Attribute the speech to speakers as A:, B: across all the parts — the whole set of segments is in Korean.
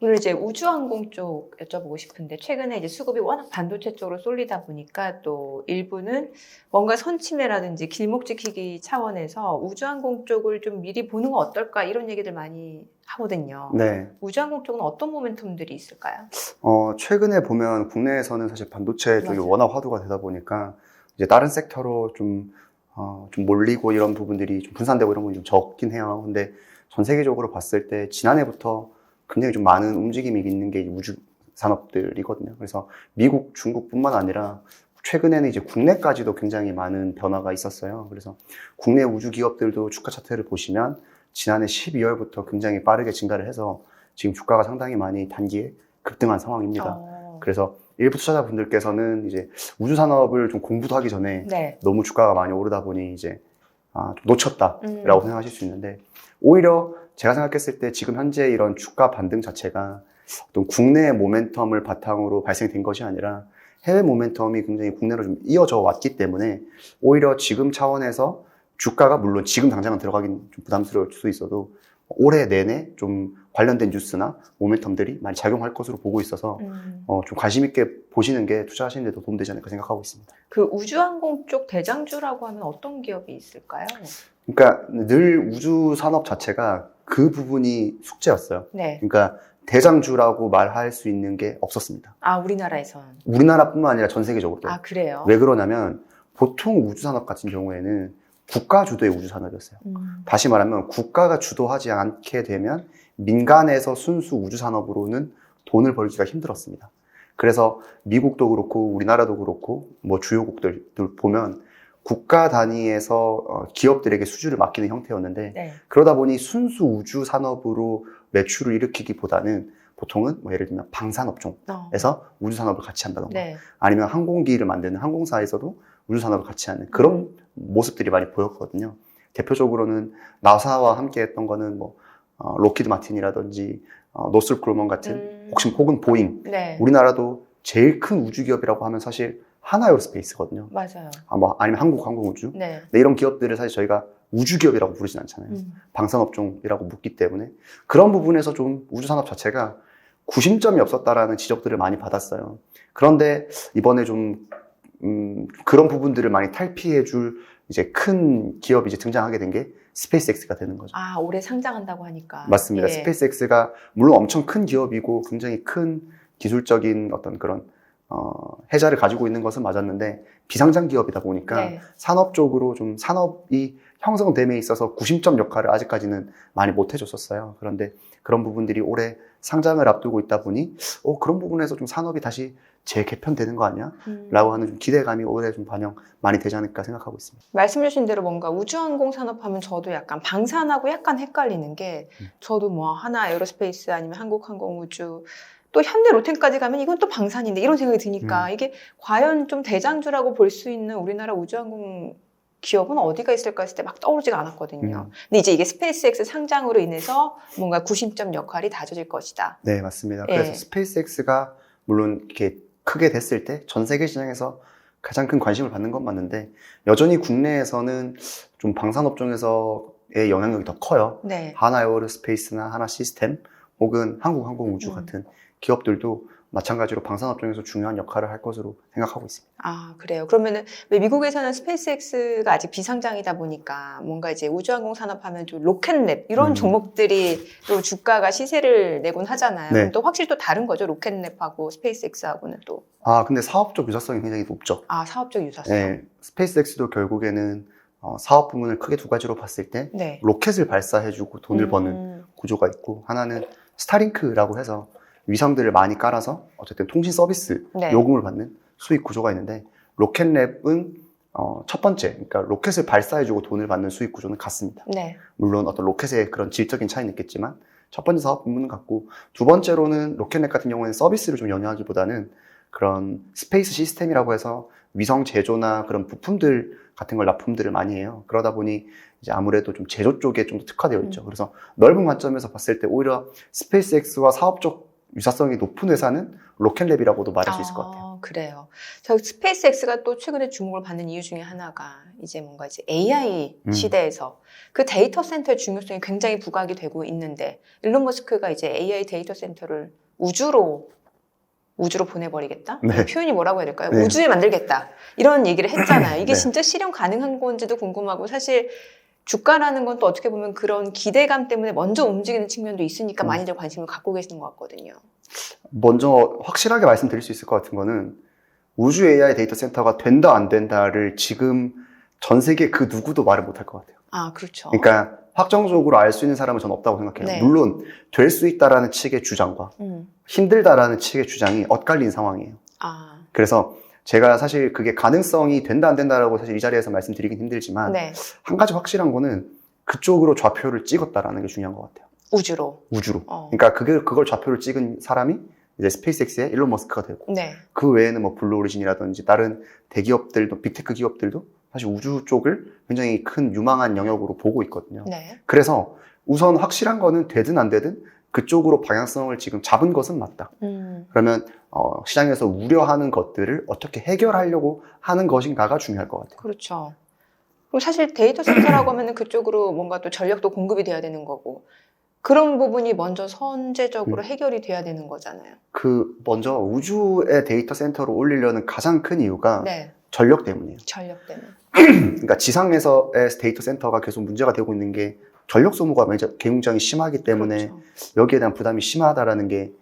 A: 오늘 이제 우주항공 쪽 여쭤보고 싶은데 최근에 이제 수급이 워낙 반도체 쪽으로 쏠리다 보니까 또 일부는 뭔가 선침해라든지 길목 지키기 차원에서 우주항공 쪽을 좀 미리 보는 건 어떨까 이런 얘기들 많이 하거든요.
B: 네.
A: 우주항공 쪽은 어떤 모멘텀들이 있을까요?
B: 최근에 보면 국내에서는 사실 반도체 쪽이
A: 맞아요.
B: 워낙 화두가 되다 보니까 이제 다른 섹터로 좀 몰리고 이런 부분들이 좀 분산되고 이런 부분이 좀 적긴 해요. 근데 전 세계적으로 봤을 때 지난해부터 굉장히 좀 많은 움직임이 있는 게 우주 산업들이거든요. 그래서 미국, 중국뿐만 아니라 최근에는 이제 국내까지도 굉장히 많은 변화가 있었어요. 그래서 국내 우주 기업들도 주가 차트를 보시면 지난해 12월부터 굉장히 빠르게 증가를 해서 지금 주가가 상당히 많이 단기에 급등한 상황입니다. 그래서 일부 투자자분들께서는 이제 우주 산업을 좀 공부도 하기 전에
A: 네.
B: 너무 주가가 많이 오르다 보니 이제 좀 놓쳤다라고 생각하실 수 있는데, 오히려 제가 생각했을 때 지금 현재 이런 주가 반등 자체가 어떤 국내 모멘텀을 바탕으로 발생된 것이 아니라 해외 모멘텀이 굉장히 국내로 좀 이어져 왔기 때문에 오히려 지금 차원에서 주가가 물론 지금 당장은 들어가긴 좀 부담스러울 수 있어도 올해 내내 좀 관련된 뉴스나 모멘텀들이 많이 작용할 것으로 보고 있어서 좀 관심 있게 보시는 게 투자하시는 데도 도움되지 않을까 생각하고 있습니다.
A: 그 우주항공 쪽 대장주라고 하면 어떤 기업이 있을까요?
B: 그러니까 늘 우주 산업 자체가 그 부분이 숙제였어요.
A: 네.
B: 그러니까 대장주라고 말할 수 있는 게 없었습니다.
A: 아, 우리나라에선.
B: 우리나라뿐만 아니라 전 세계적으로.
A: 아, 그래요?
B: 왜 그러냐면 보통 우주 산업 같은 경우에는 국가 주도의 우주 산업이었어요. 다시 말하면 국가가 주도하지 않게 되면 민간에서 순수 우주 산업으로는 돈을 벌기가 힘들었습니다. 그래서 미국도 그렇고 우리나라도 그렇고 뭐 주요국들 보면 국가 단위에서 기업들에게 수주를 맡기는 형태였는데,
A: 네.
B: 그러다 보니 순수 우주 산업으로 매출을 일으키기보다는 보통은 뭐 예를 들면 방산업종에서 우주 산업을 같이 한다던가,
A: 네.
B: 아니면 항공기를 만드는 항공사에서도 우주 산업을 같이 하는 그런 모습들이 많이 보였거든요. 대표적으로는 나사와 함께 했던 거는 뭐 로키드 마틴이라든지 노스롭 그루먼 같은 혹은 보잉.
A: 네.
B: 우리나라도 제일 큰 우주 기업이라고 하면 사실 하나에어로스페이스거든요.
A: 맞아요.
B: 아니면 한국항공우주.
A: 네.
B: 근데 이런 기업들을 사실 저희가 우주 기업이라고 부르진 않잖아요. 방산업종이라고 묻기 때문에 그런 부분에서 좀 우주 산업 자체가 구심점이 없었다라는 지적들을 많이 받았어요. 그런데 이번에 좀 그런 부분들을 많이 탈피해줄 이제 큰 기업이 이제 등장하게 된 게 스페이스X가 되는 거죠.
A: 아, 올해 상장한다고 하니까.
B: 맞습니다.
A: 예.
B: 스페이스X가 물론 엄청 큰 기업이고 굉장히 큰 기술적인 어떤 그런 해자를 가지고 있는 것은 맞았는데 비상장 기업이다 보니까
A: 네.
B: 산업적으로 좀 산업이 형성됨에 있어서 구심점 역할을 아직까지는 많이 못 해줬었어요. 그런데 그런 부분들이 올해 상장을 앞두고 있다 보니 그런 부분에서 좀 산업이 다시 재개편되는 거 아니야? 라고 하는 좀 기대감이 올해 좀 반영 많이 되지 않을까 생각하고 있습니다.
A: 말씀 주신 대로 뭔가 우주항공 산업하면 저도 약간 방산하고 약간 헷갈리는 게 저도 뭐 하나 에어로스페이스 아니면 한국항공우주 또 현대 로템까지 가면 이건 또 방산인데 이런 생각이 드니까 이게 과연 좀 대장주라고 볼 수 있는 우리나라 우주항공 기업은 어디가 있을까 했을 때 막 떠오르지가 않았거든요. 근데 이제 이게 스페이스X 상장으로 인해서 뭔가 구심점 역할이 다져질 것이다.
B: 네, 맞습니다.
A: 예.
B: 그래서 스페이스X가 물론 이렇게 크게 됐을 때 전 세계 시장에서 가장 큰 관심을 받는 건 맞는데 여전히 국내에서는 좀 방산업종에서의 영향력이 더 커요.
A: 네.
B: 하나에어로스페이스나 하나시스템 혹은 한국항공우주 같은 기업들도 마찬가지로 방산업종에서 중요한 역할을 할 것으로 생각하고 있습니다.
A: 아, 그래요. 그러면은 왜 미국에서는 스페이스X가 아직 비상장이다 보니까 뭔가 이제 우주항공 산업하면 좀 로켓랩 이런 종목들이 또 주가가 시세를 내곤 하잖아요.
B: 네.
A: 그럼 또 확실히 또 다른 거죠. 로켓랩하고 스페이스X하고는 또.
B: 근데 사업적 유사성이 굉장히 높죠.
A: 아, 사업적 유사성.
B: 네, 스페이스X도 결국에는 사업 부문을 크게 두 가지로 봤을 때
A: 네.
B: 로켓을 발사해주고 돈을 버는 구조가 있고, 하나는 스타링크라고 해서 위성들을 많이 깔아서 어쨌든 통신 서비스
A: 네.
B: 요금을 받는 수익 구조가 있는데, 로켓랩은 첫 번째, 그러니까 로켓을 발사해주고 돈을 받는 수익 구조는 같습니다.
A: 네.
B: 물론 어떤 로켓의 그런 질적인 차이는 있겠지만 첫 번째 사업 부문은 같고, 두 번째로는 로켓랩 같은 경우에는 서비스를 좀 연영하기보다는 그런 스페이스 시스템이라고 해서 위성 제조나 그런 부품들 같은 걸 납품들을 많이 해요. 그러다 보니 이제 아무래도 좀 제조 쪽에 좀 더 특화되어 있죠. 그래서 넓은 관점에서 봤을 때 오히려 스페이스X와 사업적 유사성이 높은 회사는 로켓랩이라고도 말할 수 있을 것 같아요.
A: 그래요. 저 스페이스X가 또 최근에 주목을 받는 이유 중에 하나가 이제 뭔가 이제 AI 시대에서 그 데이터 센터의 중요성이 굉장히 부각이 되고 있는데 일론 머스크가 이제 AI 데이터 센터를 우주로 보내버리겠다?
B: 네.
A: 표현이 뭐라고 해야 될까요?
B: 네.
A: 우주에 만들겠다. 이런 얘기를 했잖아요. 이게
B: 네.
A: 진짜 실현 가능한 건지도 궁금하고 사실 주가라는 건 또 어떻게 보면 그런 기대감 때문에 먼저 움직이는 측면도 있으니까 많이들 관심을 갖고 계시는 것 같거든요.
B: 먼저 확실하게 말씀드릴 수 있을 것 같은 거는 우주 AI 데이터 센터가 된다 안 된다를 지금 전 세계 그 누구도 말을 못할 것 같아요.
A: 아, 그렇죠.
B: 그러니까 확정적으로 알 수 있는 사람은 저는 없다고 생각해요.
A: 네.
B: 물론 될 수 있다라는 측의 주장과 힘들다라는 측의 주장이 엇갈린 상황이에요.
A: 아,
B: 그래서 제가 사실 그게 가능성이 된다 안 된다라고 사실 이 자리에서 말씀드리긴 힘들지만
A: 네.
B: 한 가지 확실한 거는 그쪽으로 좌표를 찍었다라는 게 중요한 것 같아요.
A: 우주로.
B: 우주로. 그러니까 그걸 좌표를 찍은 사람이 이제 스페이스X의 일론 머스크가 되고
A: 네.
B: 그 외에는 뭐 블루 오리진이라든지 다른 대기업들도 빅테크 기업들도 사실 우주 쪽을 굉장히 큰 유망한 영역으로 보고 있거든요.
A: 네.
B: 그래서 우선 확실한 거는 되든 안 되든 그쪽으로 방향성을 지금 잡은 것은 맞다. 그러면 시장에서 우려하는 것들을 어떻게 해결하려고 하는 것인가가 중요할 것 같아요.
A: 그렇죠. 그리고 사실 데이터 센터라고 하면은 그쪽으로 뭔가 또 전력도 공급이 돼야 되는 거고 그런 부분이 먼저 선제적으로 해결이 돼야 되는 거잖아요.
B: 먼저 우주의 데이터 센터로 올리려는 가장 큰 이유가
A: 네.
B: 전력 때문이에요.
A: 전력 때문에.
B: 그러니까 지상에서의 데이터 센터가 계속 문제가 되고 있는 게 전력 소모가 굉장히 심하기 때문에
A: 그렇죠.
B: 여기에 대한 부담이 심하다라는 게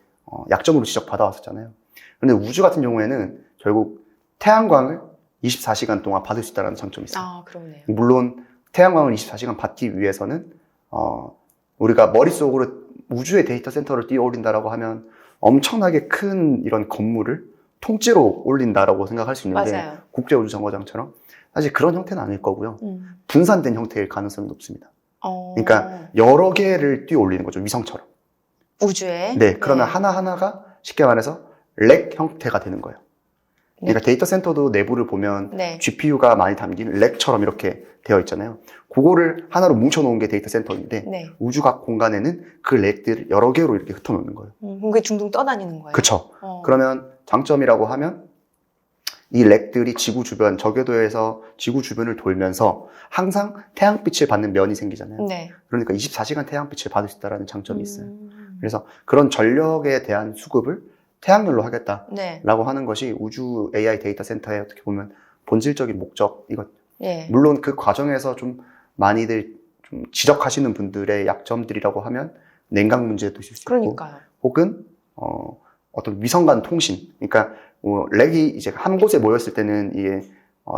B: 약점으로 지적받아왔었잖아요. 그런데 우주 같은 경우에는 결국 태양광을 24시간 동안 받을 수 있다는 장점이 있어요.
A: 아, 그러네요.
B: 물론 태양광을 24시간 받기 위해서는 우리가 머릿속으로 우주의 데이터 센터를 띄워 올린다라고 하면 엄청나게 큰 이런 건물을 통째로 올린다라고 생각할 수 있는데
A: 맞아요.
B: 국제우주정거장처럼 사실 그런 형태는 아닐 거고요. 분산된 형태일 가능성이 높습니다.
A: 어...
B: 그러니까 여러 개를 띄워 올리는 거죠. 위성처럼.
A: 우주에?
B: 네, 그러면 하나하나가 쉽게 말해서 렉 형태가 되는 거예요. 그러니까 데이터 센터도 내부를 보면
A: 네.
B: GPU가 많이 담긴 렉처럼 이렇게 되어 있잖아요. 그거를 하나로 뭉쳐놓은 게 데이터 센터인데
A: 네.
B: 우주각 공간에는 그 렉들을 여러 개로 이렇게 흩어놓는 거예요.
A: 그게 둥둥 떠다니는 거예요.
B: 그렇죠. 그러면 장점이라고 하면 이 렉들이 지구 주변, 저궤도에서 지구 주변을 돌면서 항상 태양빛을 받는 면이 생기잖아요.
A: 네.
B: 그러니까 24시간 태양빛을 받을 수 있다는 장점이 있어요. 그래서 그런 전력에 대한 수급을 태양열로 하겠다라고
A: 네.
B: 하는 것이 우주 AI 데이터 센터의 어떻게 보면 본질적인 목적이거든요.
A: 예.
B: 물론 그 과정에서 좀 많이들 좀 지적하시는 분들의 약점들이라고 하면 냉각 문제도 있을 수 있고,
A: 그러니까요.
B: 혹은 어떤 위성 간 통신, 그러니까 렉이 이제 한 곳에 모였을 때는 이게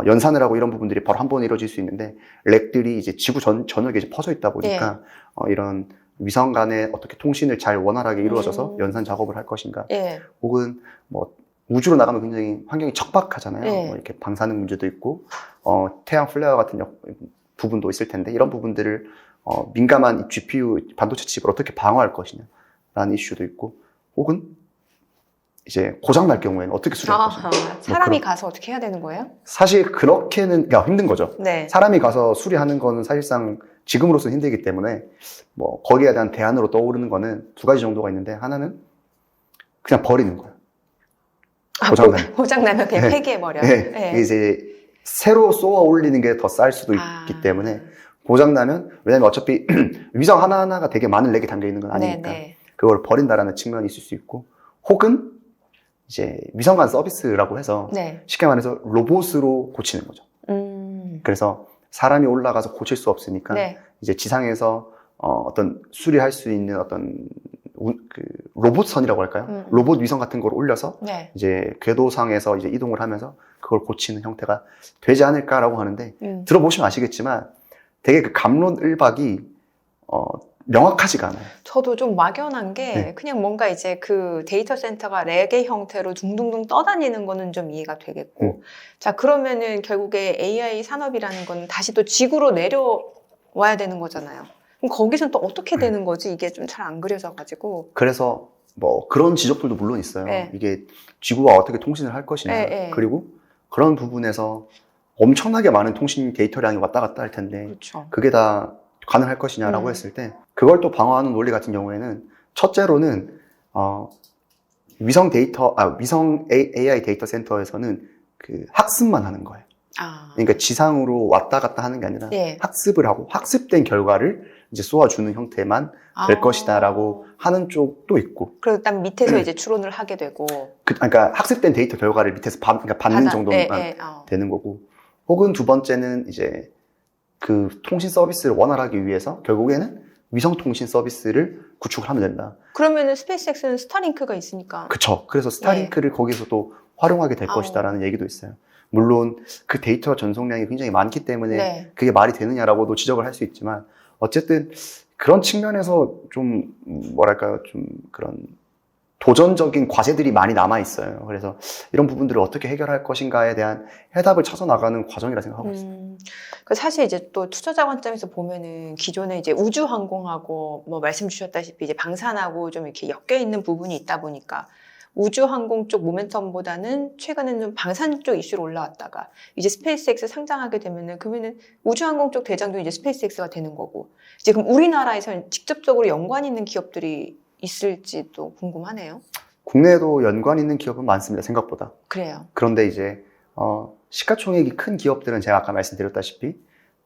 B: 연산을 하고 이런 부분들이 바로 한 번에 이루어질 수 있는데 렉들이 이제 지구 전역에 이제 퍼져 있다 보니까 이런 위성 간의 어떻게 통신을 잘 원활하게 이루어져서 연산 작업을 할 것인가,
A: 예.
B: 혹은 뭐 우주로 나가면 굉장히 환경이 척박하잖아요.
A: 예.
B: 뭐 이렇게 방사능 문제도 있고 태양 플레어 같은 부분도 있을 텐데 이런 부분들을 민감한 이 GPU 반도체 칩을 어떻게 방어할 것이냐라는 이슈도 있고, 혹은 이제 고장 날 경우에는 어떻게 수리할 것이냐.
A: 사람이 가서 어떻게 해야 되는 거예요?
B: 사실 그렇게는 힘든 거죠.
A: 네.
B: 사람이 가서 수리하는 거는 사실상 지금으로서는 힘들기 때문에 뭐 거기에 대한 대안으로 떠오르는 거는 두 가지 정도가 있는데, 하나는 그냥 버리는 거예요.
A: 고장나면 그냥
B: 네.
A: 폐기해버려.
B: 네.
A: 네.
B: 이제 새로 쏘아 올리는 게 더 쌀 수도 있기 때문에 고장나면, 왜냐면 어차피 위성 하나하나가 되게 많은 렉이 담겨 있는 건 아니니까
A: 네.
B: 그걸 버린다라는 측면이 있을 수 있고, 혹은 이제 위성 간 서비스라고 해서
A: 네.
B: 쉽게 말해서 로봇으로 고치는 거죠. 그래서 사람이 올라가서 고칠 수 없으니까
A: 네.
B: 이제 지상에서 어떤 수리할 수 있는 어떤 그 로봇선이라고 할까요? 로봇 위성 같은 걸 올려서
A: 네.
B: 이제 궤도상에서 이제 이동을 하면서 그걸 고치는 형태가 되지 않을까라고 하는데, 들어보시면 아시겠지만 되게 그 갑론을박이 명확하지가 않아요.
A: 저도 좀 막연한 게 그냥 뭔가 이제 그 데이터 센터가 렉의 형태로 둥둥둥 떠다니는 거는 좀 이해가 되겠고, 자, 그러면은 결국에 AI 산업이라는 건 다시 또 지구로 내려와야 되는 거잖아요. 그럼 거기선 또 어떻게 되는 거지? 이게 좀 잘 안 그려져가지고.
B: 그래서 뭐 그런 지적들도 물론 있어요.
A: 네.
B: 이게 지구와 어떻게 통신을 할 것이냐.
A: 네.
B: 그리고 그런 부분에서 엄청나게 많은 통신 데이터량이 왔다 갔다 할 텐데
A: 그렇죠.
B: 그게 다 가능할 것이냐라고 했을 때, 그걸 또 방어하는 논리 같은 경우에는 첫째로는 위성 AI 데이터 센터에서는 그 학습만 하는 거예요. 그러니까 지상으로 왔다 갔다 하는 게 아니라
A: 예.
B: 학습을 하고 학습된 결과를 이제 쏘아주는 형태만 될 것이다라고 하는 쪽도 있고.
A: 그리고 딱 밑에서 이제 추론을 하게 되고.
B: 그러니까 학습된 데이터 결과를 밑에서 그러니까 받는 정도만 되는 거고. 혹은 두 번째는 이제 그 통신 서비스를 원활하게 위해서 결국에는 위성 통신 서비스를 구축을 하면 된다.
A: 그러면은 스페이스X는 스타링크가 있으니까.
B: 그쵸. 그래서 스타링크를 거기서도 활용하게 될 것이다라는 얘기도 있어요. 물론 그 데이터 전송량이 굉장히 많기 때문에 그게 말이 되느냐라고도 지적을 할 수 있지만 어쨌든 그런 측면에서 좀 뭐랄까요, 좀 그런 도전적인 과제들이 많이 남아 있어요. 그래서 이런 부분들을 어떻게 해결할 것인가에 대한 해답을 찾아 나가는 과정이라 생각하고 있습니다.
A: 사실 이제 또 투자자 관점에서 보면은 기존에 이제 우주항공하고 뭐 말씀 주셨다시피 이제 방산하고 좀 이렇게 엮여 있는 부분이 있다 보니까 우주항공 쪽 모멘텀보다는 최근에는 좀 방산 쪽 이슈로 올라왔다가 이제 스페이스X 상장하게 되면은 그러면은 우주항공 쪽 대장도 이제 스페이스X가 되는 거고 이제 그럼 우리나라에서는 직접적으로 연관 있는 기업들이 있을지도 궁금하네요.
B: 국내에도 연관 있는 기업은 많습니다. 생각보다.
A: 그래요.
B: 그런데 이제 시가총액이 큰 기업들은 제가 아까 말씀드렸다시피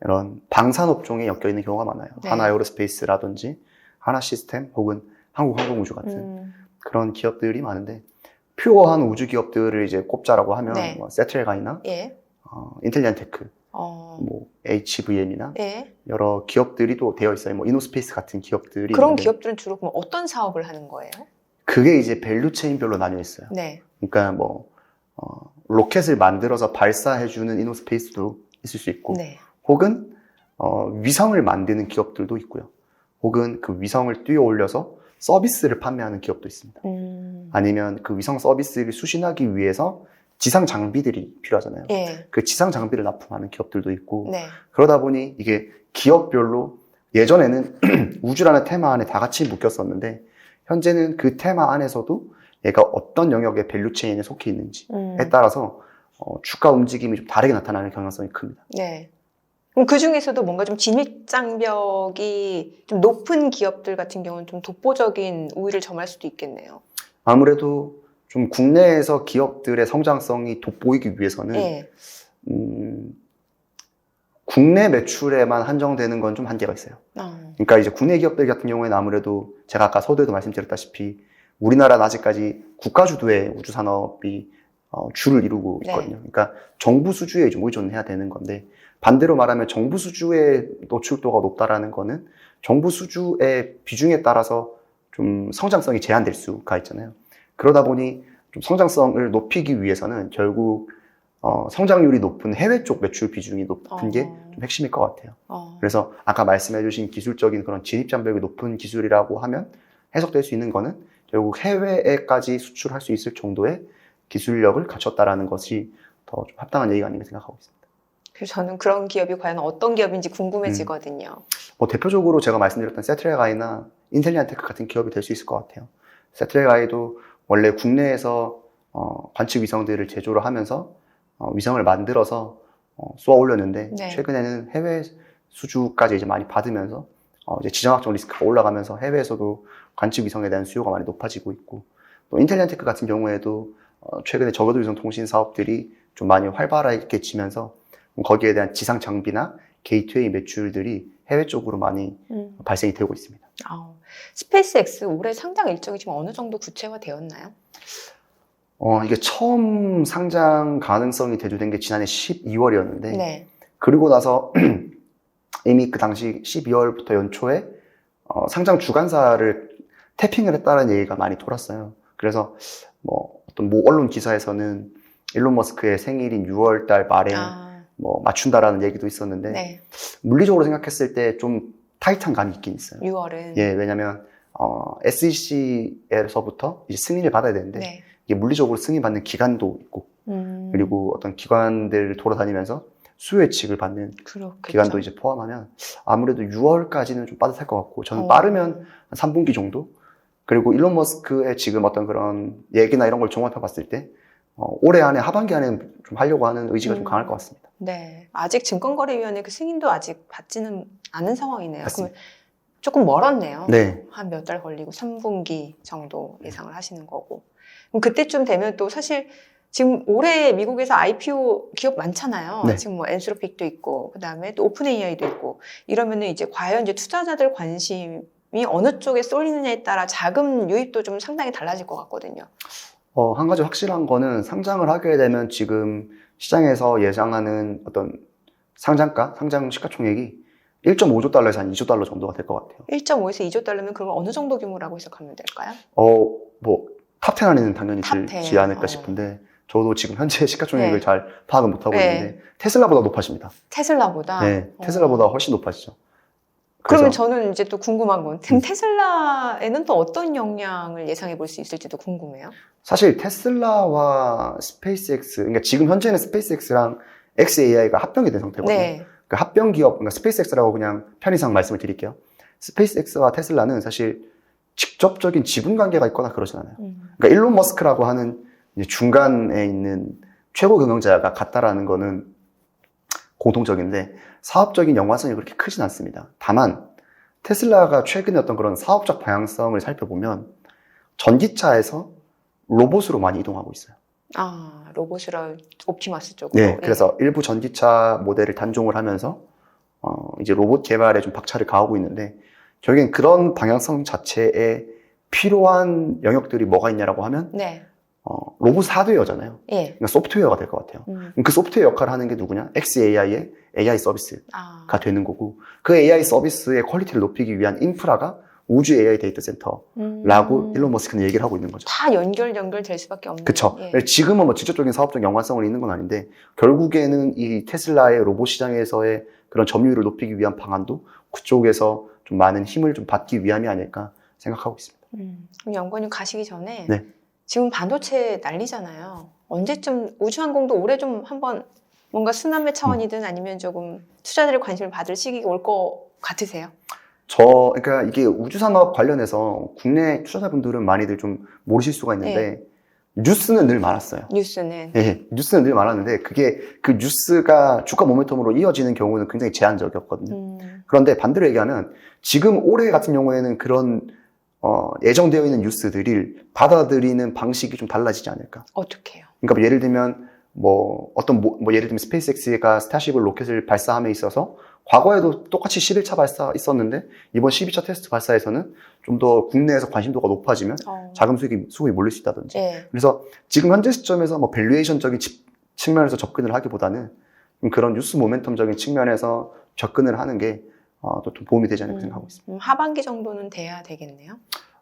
B: 이런 방산업종에 엮여 있는 경우가 많아요. 하나에어로스페이스라든지 하나시스템 혹은 한국항공우주 같은 그런 기업들이 많은데 퓨어한 우주 기업들을 이제 꼽자라고 하면 뭐 세트레가이나 인텔리안테크, 뭐 HVM이나 여러 기업들이 또 되어 있어요. 뭐 이노스페이스 같은 기업들이
A: 그런
B: 있는데
A: 기업들은 주로 그럼 어떤 사업을 하는 거예요?
B: 그게 이제 밸류체인별로 나뉘어 있어요. 그러니까 뭐 로켓을 만들어서 발사해주는 이노스페이스도 있을 수 있고, 혹은 위성을 만드는 기업들도 있고요. 혹은 그 위성을 띄워 올려서 서비스를 판매하는 기업도 있습니다. 아니면 그 위성 서비스를 수신하기 위해서 지상 장비들이 필요하잖아요. 그 지상 장비를 납품하는 기업들도 있고, 그러다 보니 이게 기업별로 예전에는 우주라는 테마 안에 다 같이 묶였었는데 현재는 그 테마 안에서도 얘가 어떤 영역의 밸류체인에 속해 있는지에 따라서 주가 움직임이 좀 다르게 나타나는 경향성이 큽니다.
A: 그럼 그 중에서도 뭔가 좀 진입장벽이 좀 높은 기업들 같은 경우는 좀 독보적인 우위를 점할 수도 있겠네요.
B: 아무래도 좀 국내에서 기업들의 성장성이 돋보이기 위해서는 국내 매출에만 한정되는 건 좀 한계가 있어요. 그러니까 이제 국내 기업들 같은 경우에는 아무래도 제가 아까 서두에도 말씀드렸다시피 우리나라는 아직까지 국가 주도의 우주 산업이 주를 이루고 있거든요. 그러니까 정부 수주에 좀 의존해야 되는 건데 반대로 말하면 정부 수주의 노출도가 높다라는 거는 정부 수주의 비중에 따라서 좀 성장성이 제한될 수가 있잖아요. 그러다 보니 좀 성장성을 높이기 위해서는 결국 성장률이 높은 해외 쪽 매출 비중이 높은 게 좀 핵심일 것 같아요. 그래서 아까 말씀해주신 기술적인 그런 진입장벽이 높은 기술이라고 하면 해석될 수 있는 거는 결국 해외에까지 수출할 수 있을 정도의 기술력을 갖췄다라는 것이 더 좀 합당한 얘기가 아닌가 생각하고 있습니다.
A: 그래서 저는 그런 기업이 과연 어떤 기업인지 궁금해지거든요.
B: 뭐 대표적으로 제가 말씀드렸던 세트레가이나 인텔리안테크 같은 기업이 될 수 있을 것 같아요. 세트레가이도 원래 국내에서 관측 위성들을 제조를 하면서 위성을 만들어서 쏘아 올렸는데 최근에는 해외 수주까지 이제 많이 받으면서 이제 지정학적 리스크가 올라가면서 해외에서도 관측 위성에 대한 수요가 많이 높아지고 있고 또 인텔리안테크 같은 경우에도 최근에 저궤도 위성 통신 사업들이 좀 많이 활발하게 지면서 거기에 대한 지상 장비나 게이트웨이 매출들이 해외 쪽으로 많이 발생이 되고 있습니다.
A: 스페이스X 올해 상장 일정이 지금 어느 정도 구체화되었나요?
B: 이게 처음 상장 가능성이 대두된 게 지난해 12월이었는데 그리고 나서 이미 그 당시 12월부터 연초에 상장 주관사를 태핑을 했다는 얘기가 많이 돌았어요. 그래서 뭐 어떤 모 언론 기사에서는 일론 머스크의 생일인 6월 달 말에 뭐 맞춘다라는 얘기도 있었는데 물리적으로 생각했을 때 좀 타이트한 감이 있긴 있어요.
A: 6월은
B: 왜냐면 SEC에서부터 이제 승인을 받아야 되는데 이게 물리적으로 승인받는 기간도 있고 그리고 어떤 기관들을 돌아다니면서 수요 예측을 받는 기간도 이제 포함하면 아무래도 6월까지는 좀 빠듯할 것 같고 저는 빠르면 한 3분기 정도 그리고 일론 머스크의 지금 어떤 그런 얘기나 이런 걸 종합해 봤을 때 올해 안에 하반기 안에 좀 하려고 하는 의지가 좀 강할 것 같습니다.
A: 아직 증권거래위원회 그 승인도 아직 받지는 않은 상황이네요.
B: 맞습니다.
A: 그러면 조금 멀었네요.
B: 네.
A: 한 몇 달 걸리고 3분기 정도 예상을 하시는 거고. 그럼 그때쯤 되면 또 사실 지금 올해 미국에서 IPO 기업 많잖아요.
B: 네.
A: 지금 뭐 엔스로픽도 있고, 그 다음에 또 오픈 AI도 있고, 이러면은 이제 과연 이제 투자자들 관심이 어느 쪽에 쏠리느냐에 따라 자금 유입도 좀 상당히 달라질 것 같거든요.
B: 한 가지 확실한 거는 상장을 하게 되면 지금 시장에서 예상하는 어떤 상장가, 상장 시가총액이 1.5조 달러에서 한 2조 달러 정도가 될 것 같아요.
A: 1.5에서 2조 달러면 그걸 어느 정도 규모라고 해석하면 될까요?
B: 탑10 안에는 당연히
A: 탑 10.
B: 들지 않을까 싶은데, 저도 지금 현재 시가총액을
A: 네.
B: 잘 파악은 못하고
A: 네.
B: 있는데, 테슬라보다 높아집니다.
A: 테슬라보다?
B: 네, 테슬라보다 훨씬 높아지죠.
A: 그러면
B: 그래서
A: 저는 이제 또 궁금한 건, 테슬라에는 또 어떤 영향을 예상해 볼 수 있을지도 궁금해요.
B: 사실 테슬라와 스페이스X, 그러니까 지금 현재는 스페이스X랑 xAI가 합병이 된 상태거든요.
A: 네.
B: 그 합병 기업, 그러니까 스페이스X라고 그냥 편의상 말씀을 드릴게요. 스페이스X와 테슬라는 사실 직접적인 지분 관계가 있거나 그러진 않아요. 그러니까 일론 머스크라고 하는 이제 중간에 있는 최고 경영자가 같다라는 거는 공통적인데, 사업적인 연관성이 그렇게 크진 않습니다. 다만 테슬라가 최근에 어떤 그런 사업적 방향성을 살펴보면 전기차에서 로봇으로 많이 이동하고 있어요.
A: 아, 로봇이라 옵티머스 쪽으로.
B: 네, 그래서 일부 전기차 모델을 단종을 하면서 이제 로봇 개발에 좀 박차를 가하고 있는데, 결국엔 그런 방향성 자체에 필요한 영역들이 뭐가 있냐라고 하면
A: 네.
B: 로봇 하드웨어잖아요.
A: 예.
B: 그러니까 소프트웨어가 될 것 같아요. 그럼 그 소프트웨어 역할을 하는 게 누구냐? xAI의 AI 서비스가 되는 거고, 그 AI 서비스의 퀄리티를 높이기 위한 인프라가 우주 AI 데이터 센터라고 일론 머스크는 얘기를 하고 있는 거죠.
A: 다 연결될 수밖에 없는.
B: 그쵸.
A: 예.
B: 지금은 뭐 직접적인 사업적 연관성은 있는 건 아닌데, 결국에는 이 테슬라의 로봇 시장에서의 그런 점유율을 높이기 위한 방안도 그쪽에서 좀 많은 힘을 좀 받기 위함이 아닐까 생각하고 있습니다.
A: 그럼 연구원님 가시기 전에
B: 네.
A: 지금 반도체 난리잖아요. 언제쯤 우주항공도 올해 좀 한번 뭔가 순환매 차원이든 아니면 조금 투자들의 관심을 받을 시기가 올 것 같으세요?
B: 그러니까 이게 우주산업 관련해서 국내 투자자분들은 많이들 좀 모르실 수가 있는데, 뉴스는 늘 많았어요.
A: 뉴스는.
B: 네, 뉴스는 늘 많았는데, 그 뉴스가 주가 모멘텀으로 이어지는 경우는 굉장히 제한적이었거든요. 그런데 반대로 얘기하면, 지금 올해 같은 경우에는 그런, 예정되어 있는 뉴스들을 받아들이는 방식이 좀 달라지지 않을까.
A: 어떻게 해요?
B: 그러니까 뭐 예를 들면, 예를 들면 스페이스X가 스타쉽을 로켓을 발사함에 있어서 과거에도 똑같이 11차 발사 있었는데, 이번 12차 테스트 발사에서는 좀 더 국내에서 관심도가 높아지면 자금 수급이 몰릴 수 있다든지.
A: 네.
B: 그래서 지금 현재 시점에서 뭐 밸류에이션적인 측면에서 접근을 하기보다는 그런 뉴스 모멘텀적인 측면에서 접근을 하는 게 또 좀 도움이 되지 않을까 생각하고 있습니다.
A: 하반기 정도는 돼야 되겠네요.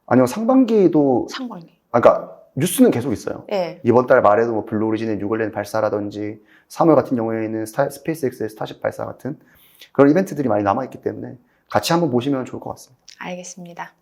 B: 아니요, 상반기도,
A: 상반기.
B: 그러니까 뉴스는 계속 있어요.
A: 네.
B: 이번 달 말에도 뭐 블루 오리진의 뉴글랜드 발사라든지, 3월 같은 경우에는 스페이스X의 스타쉽 발사 같은 그런 이벤트들이 많이 남아있기 때문에 같이 한번 보시면 좋을 것 같습니다.
A: 알겠습니다.